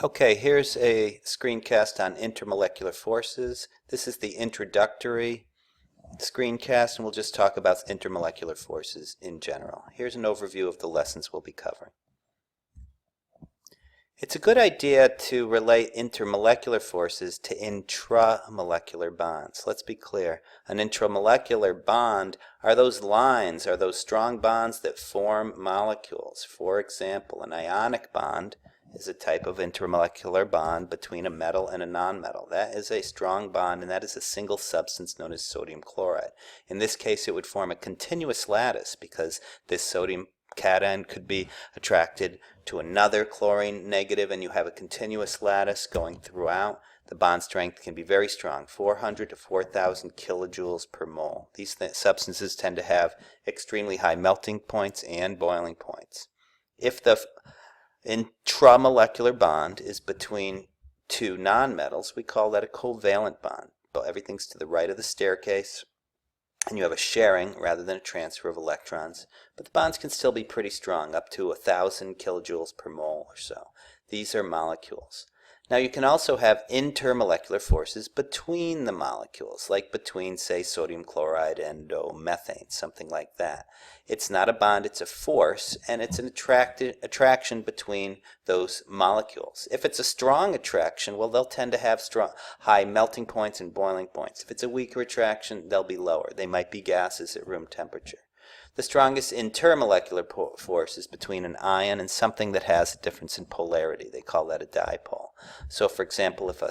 Okay, here's a screencast on intermolecular forces. This is the introductory screencast, and we'll just talk about intermolecular forces in general. Here's an overview of the lessons we'll be covering. It's a good idea to relate intermolecular forces to intramolecular bonds. Let's be clear. An intramolecular bond are those lines, are those strong bonds that form molecules. For example, an ionic bond is a type of intermolecular bond between a metal and a nonmetal. That is a strong bond, and that is a single substance known as sodium chloride. In this case, it would form a continuous lattice because this sodium cation could be attracted to another chlorine negative, and you have a continuous lattice going throughout. The bond strength can be very strong, 400 to 4,000 kilojoules per mole. These substances tend to have extremely high melting points and boiling points. If the intramolecular bond is between two nonmetals, we call that a covalent bond. But everything's to the right of the staircase, and you have a sharing rather than a transfer of electrons. But the bonds can still be pretty strong, up to 1,000 kilojoules per mole or so. These are molecules. Now you can also have intermolecular forces between the molecules, like between, say, sodium chloride and methane, something like that. It's not a bond, it's a force, and it's an attraction between those molecules. If it's a strong attraction, well, they'll tend to have high melting points and boiling points. If it's a weaker attraction, they'll be lower. They might be gases at room temperature. The strongest intermolecular force is between an ion and something that has a difference in polarity. They call that a dipole. So, for example, if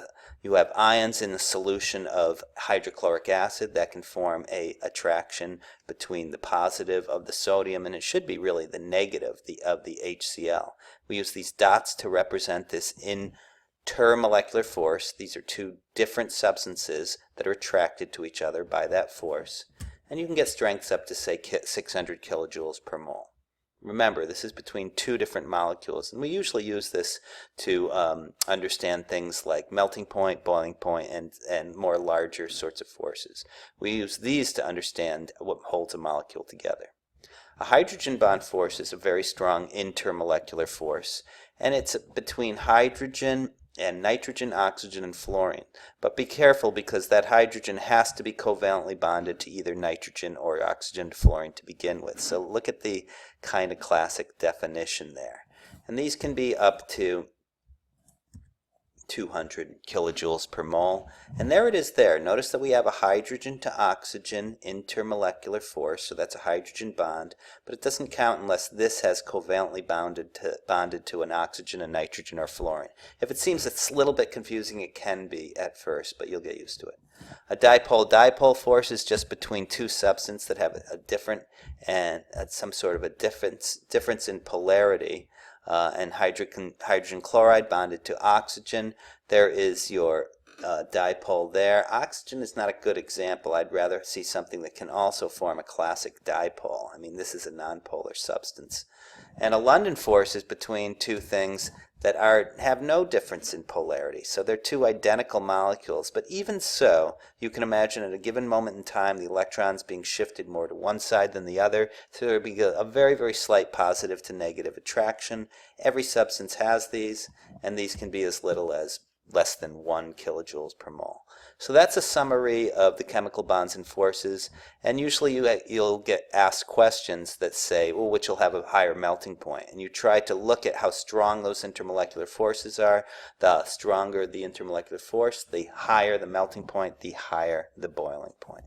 you have ions in a solution of hydrochloric acid, that can form an attraction between the positive of the sodium, and it should be really the negative of the HCl. We use these dots to represent this intermolecular force. These are two different substances that are attracted to each other by that force. And you can get strengths up to, say, 600 kilojoules per mole. Remember, this is between two different molecules, and we usually use this to understand things like melting point, boiling point, and more larger sorts of forces. We use these to understand what holds a molecule together. A hydrogen bond force is a very strong intermolecular force, and it's between hydrogen and nitrogen, oxygen, and fluorine. But be careful, because that hydrogen has to be covalently bonded to either nitrogen or oxygen to fluorine to begin with. So look at the kind of classic definition there. And these can be up to 200 kilojoules per mole. And there it is there. Notice that we have a hydrogen to oxygen intermolecular force, so that's a hydrogen bond, but it doesn't count unless this has covalently bonded to an oxygen, a nitrogen, or fluorine. If it seems it's a little bit confusing, it can be at first, but you'll get used to it. A dipole-dipole force is just between two substances that have a different and some sort of a difference in polarity. And hydrogen chloride bonded to oxygen. There is your dipole there. Oxygen is not a good example. I'd rather see something that can also form a classic dipole. I mean, this is a nonpolar substance. And a London force is between two things that have no difference in polarity. So they're two identical molecules. But even so, you can imagine at a given moment in time the electrons being shifted more to one side than the other. So there would be a very, very slight positive to negative attraction. Every substance has these, and these can be as little as less than 1 kilojoules per mole. So that's a summary of the chemical bonds and forces, and usually you'll get asked questions that say, well, which will have a higher melting point, and you try to look at how strong those intermolecular forces are. The stronger the intermolecular force, the higher the melting point, the higher the boiling point.